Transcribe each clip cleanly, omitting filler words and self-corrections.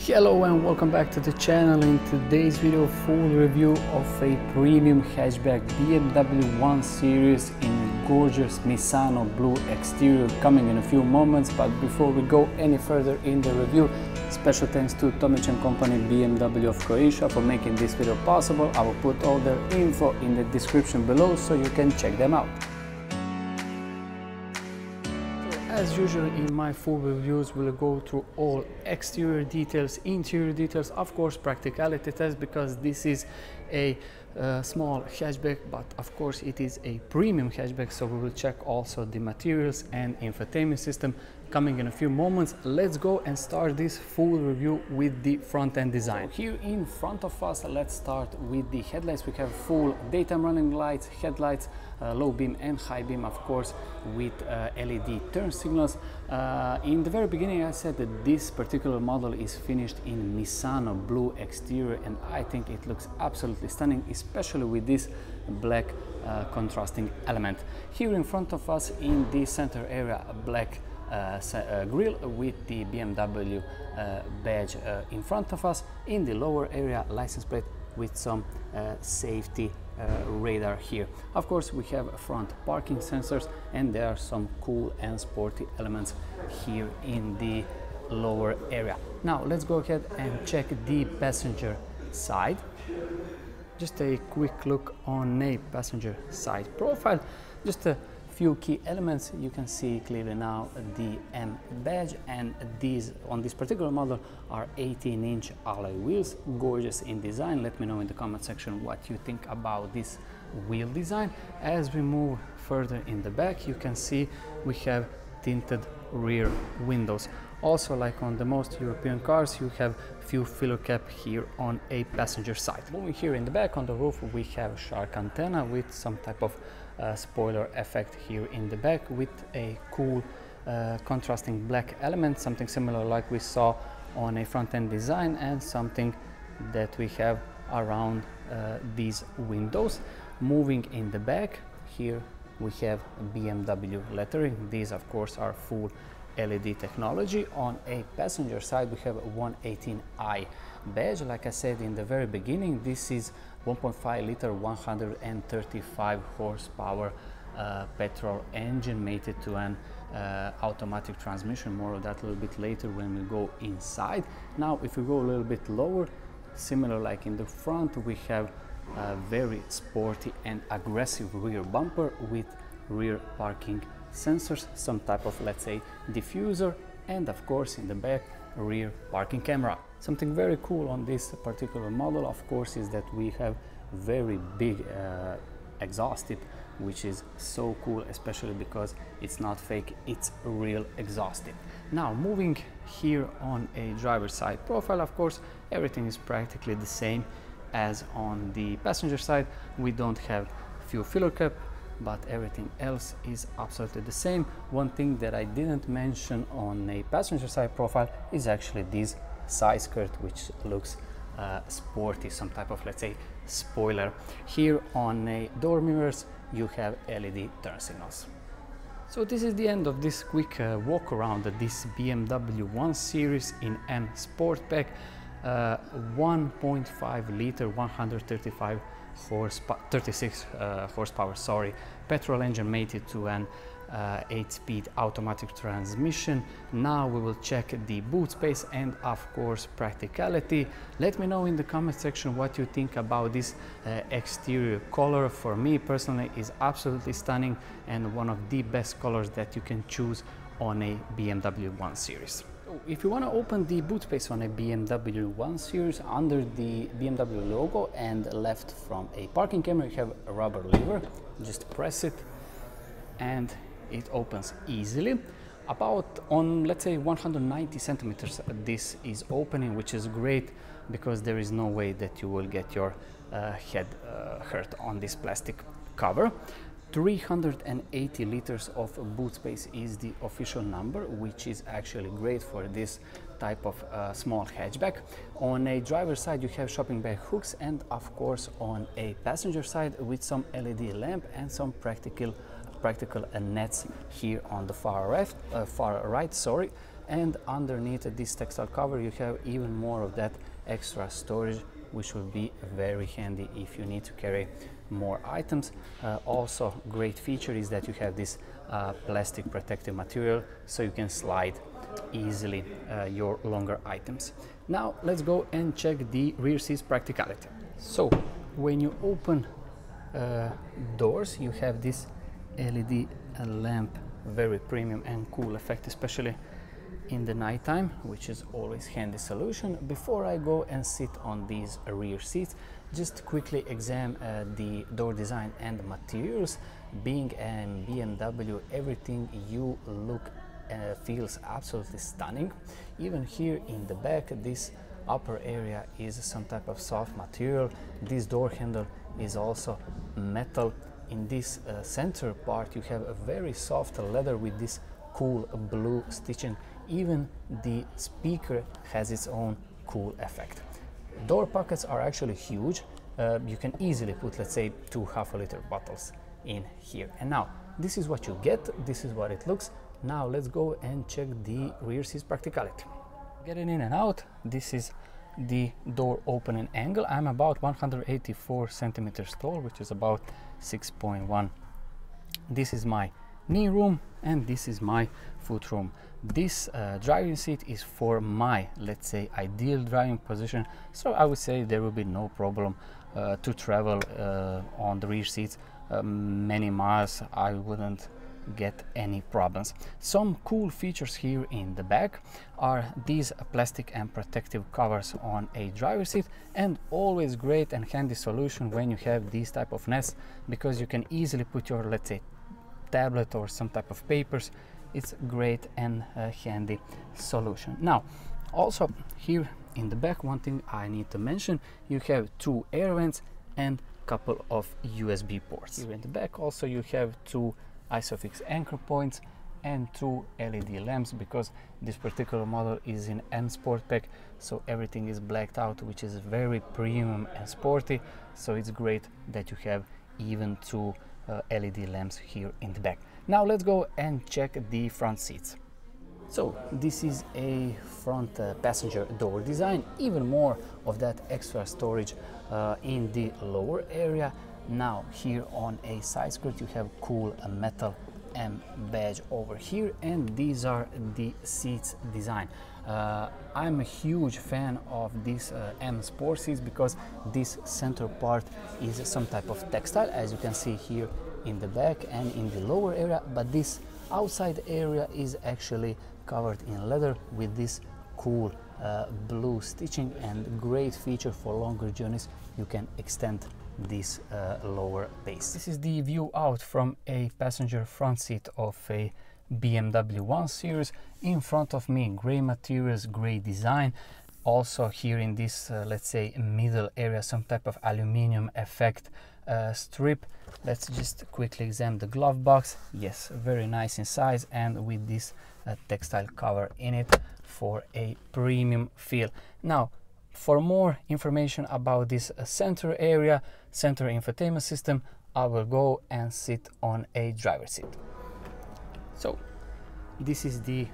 Hello and welcome back to the channel. In today's video, full review of a premium hatchback BMW 1 Series in gorgeous Misano Blue exterior, coming in a few moments. But before we go any further in the review, special thanks to Tomić Co BMW of Croatia for making this video possible. I will put all their info in the description below so you can check them out. As usual in my full reviews, we'll go through all exterior details, interior details, of course practicality test, because this is a small hatchback, but of course it is a premium hatchback, so we will check also the materials and infotainment system coming in a few moments. Let's go and start this full review with the front end design. So here in front of us, let's start with the headlights. We have full daytime running lights, headlights, low beam and high beam, of course, with LED turn signals. In the very beginning I said that this particular model is finished in Misano Blue exterior, and I think it looks absolutely stunning, especially with this black contrasting element. Here in front of us in the center area, a black grille with the BMW badge in front of us. In the lower area, license plate with some safety radar here. Of course, we have front parking sensors, and there are some cool and sporty elements here in the lower area. Now let's go ahead and check the passenger side. Just a quick look on a passenger side profile. Just a few key elements. You can see clearly now the M badge, and these on this particular model are 18-inch alloy wheels, gorgeous in design. Let me know in the comment section what you think about this wheel design. As we move further in the back, you can see we have tinted rear windows. Also, like on the most European cars, you have few filler cap here on a passenger side. Moving here in the back on the roof, we have a shark antenna with some type of spoiler effect here in the back, with a cool contrasting black element, something similar like we saw on a front end design, and something that we have around these windows. Moving in the back, here we have BMW lettering. These of course are full LED technology. On a passenger side, we have a 118i badge. Like I said in the very beginning, this is 1.5 liter 135 horsepower petrol engine mated to an automatic transmission. More of that a little bit later when we go inside. Now if we go a little bit lower, similar like in the front, we have a very sporty and aggressive rear bumper with rear parking sensors, some type of, let's say, diffuser, and of course in the back, rear parking camera. Something very cool on this particular model, of course, is that we have very big exhaust tip, which is so cool, especially because it's not fake, it's real exhaust tip. Now moving here on a driver's side profile, of course everything is practically the same as on the passenger side. We don't have few filler cap, but everything else is absolutely the same. One thing that I didn't mention on a passenger side profile is actually this side skirt, which looks sporty, some type of, let's say, spoiler. Here on a door mirrors, you have LED turn signals. So this is the end of this quick walk around this BMW 1 Series in M Sportback. 1.5 liter 135 36 horsepower, sorry, petrol engine mated to an 8-speed automatic transmission. Now we will check the boot space and of course practicality. Let me know in the comment section what you think about this exterior color. For me personally, is absolutely stunning and one of the best colors that you can choose on a BMW 1 Series. If you want to open the boot space on a BMW 1 Series, under the BMW logo and left from a parking camera, you have a rubber lever. Just press it and it opens easily. About on, let's say, 190 centimeters this is opening, which is great because there is no way that you will get your head hurt on this plastic cover. 380 liters of boot space is the official number, which is actually great for this type of small hatchback. On a driver's side, you have shopping bag hooks, and of course on a passenger side with some LED lamp and some practical nets here on the far right, and underneath this textile cover you have even more of that extra storage, which will be very handy if you need to carry more items. Also great feature is that you have this plastic protective material, so you can slide easily your longer items. Now let's go and check the rear seat's practicality. So when you open doors, you have this LED lamp, very premium and cool effect, especially in the nighttime, which is always handy solution. Before I go and sit on these rear seats, just quickly examine the door design and materials. Being a BMW, everything you look feels absolutely stunning. Even here in the back, this upper area is some type of soft material. This door handle is also metal. In this center part you have a very soft leather with this cool blue stitching. Even the speaker has its own cool effect. Door pockets are actually huge. You can easily put, let's say, 2 half-liter bottles in here. And now this is what you get, this is what it looks. Now let's go and check the rear seat's practicality. Getting in and out, this is the door opening angle. I'm about 184 centimeters tall, which is about 6.1. This is my knee room and this is my foot room. This driving seat is for my, let's say, ideal driving position, so I would say there will be no problem to travel on the rear seats many miles. I wouldn't get any problems. Some cool features here in the back are these plastic and protective covers on a driver's seat, and always great and handy solution when you have these type of nests, because you can easily put your, let's say, tablet or some type of papers. It's great and handy solution. Now also here in the back, one thing I need to mention, you have 2 air vents and couple of USB ports. Here in the back also you have 2 ISOFIX anchor points and 2 LED lamps, because this particular model is in M Sport pack, so everything is blacked out, which is very premium and sporty. So it's great that you have even 2 LED lamps here in the back. Now let's go and check the front seats. So this is a front passenger door design, even more of that extra storage in the lower area. Now here on a side skirt you have cool metal M badge over here, and these are the seats design. I'm a huge fan of these M Sport seats, because this center part is some type of textile, as you can see here in the back and in the lower area, but this outside area is actually covered in leather with this cool blue stitching, and great feature for longer journeys. You can extend this lower base. This is the view out from a passenger front seat of a BMW 1 Series. In front of me, gray materials, gray design. Also here in this, let's say, middle area, some type of aluminum effect strip. Let's just quickly examine the glove box. Yes, very nice in size, and with this textile cover in it for a premium feel. Now, for more information about this center area, center infotainment system, I will go and sit on a driver's seat. So this is the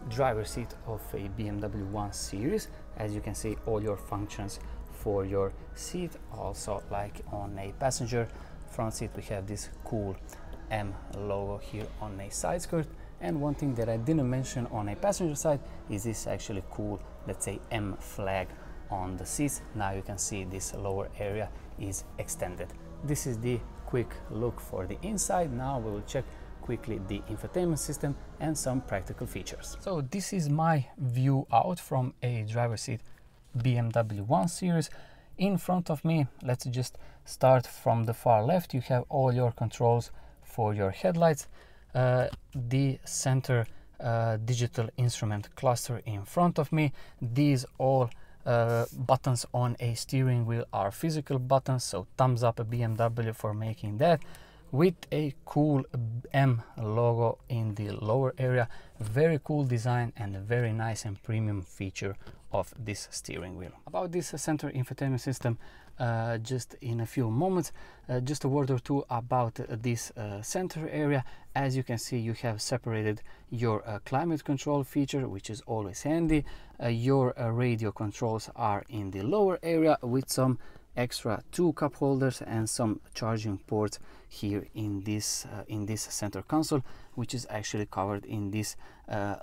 driver's seat of a BMW 1 Series. As you can see, all your functions for your seat. Also, like on a passenger front seat, we have this cool M logo here on a side skirt. And one thing that I didn't mention on a passenger side is this actually cool, let's say, M flag on the seats. Now you can see this lower area is extended. This is the quick look for the inside. Now we will check quickly the infotainment system and some practical features. So this is my view out from a driver's seat BMW 1 Series. In front of me, let's just start from the far left. You have all your controls for your headlights, the center digital instrument cluster in front of me. These all buttons on a steering wheel are physical buttons, so thumbs up a BMW for making that, with a cool M logo in the lower area. Very cool design and a very nice and premium feature of this steering wheel. About this center infotainment system, just in a few moments, just a word or two about this center area. As you can see, you have separated your climate control feature, which is always handy. Your radio controls are in the lower area with some extra 2 cup holders and some charging ports here in this center console, which is actually covered in this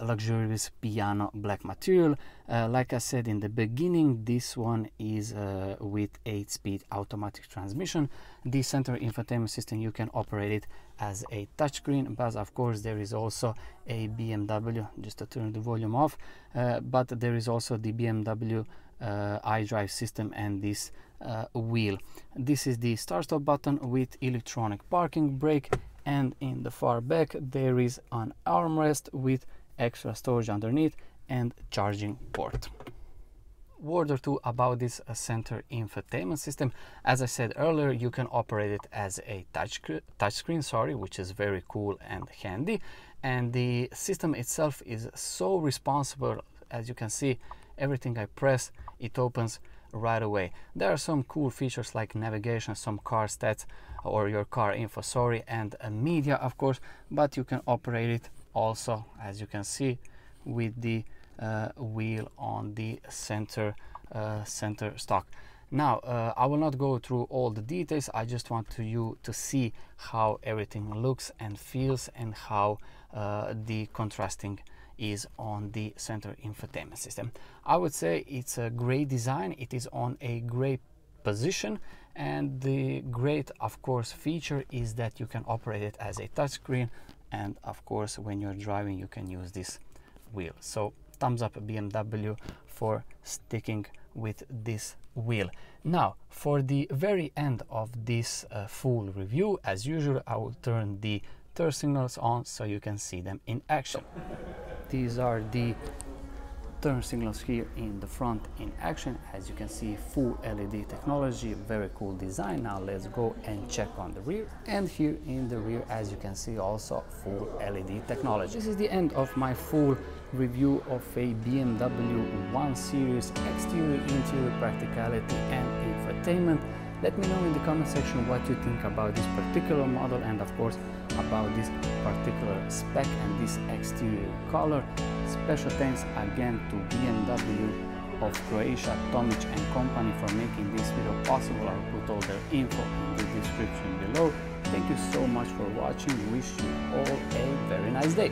luxurious piano black material. Like I said in the beginning, this one is with 8-speed automatic transmission. The center infotainment system, you can operate it as a touchscreen, but of course there is also a BMW, just to turn the volume off, but there is also the BMW iDrive system and this wheel. This is the start-stop button with electronic parking brake, and in the far back there is an armrest with extra storage underneath and charging port. Word or two about this center infotainment system. As I said earlier, you can operate it as a touchscreen, which is very cool and handy, and the system itself is so responsible. As you can see, everything I press, it opens right away. There are some cool features like navigation, some car stats or your car info, and media, of course, but you can operate it also, as you can see, with the wheel on the center stock. Now, I will not go through all the details. I just want you to see how everything looks and feels, and how the contrasting is on the center infotainment system. I would say it's a great design. It is on a great position, and the great, of course, feature is that you can operate it as a touchscreen, and of course when you're driving you can use this wheel. So thumbs up BMW for sticking with this wheel. Now, for the very end of this full review, as usual, I will turn the turn signals on so you can see them in action. These are the turn signals here in the front in action. As you can see, full LED technology, very cool design. Now let's go and check on the rear. And here in the rear, as you can see, also full LED technology. This is the end of my full review of a BMW 1 Series exterior, interior, practicality and infotainment. Let me know in the comment section what you think about this particular model, and of course about this particular spec and this exterior color. Special thanks again to BMW of Croatia, Tomić Company for making this video possible. I'll put all their info in the description below. Thank you so much for watching. Wish you all a very nice day.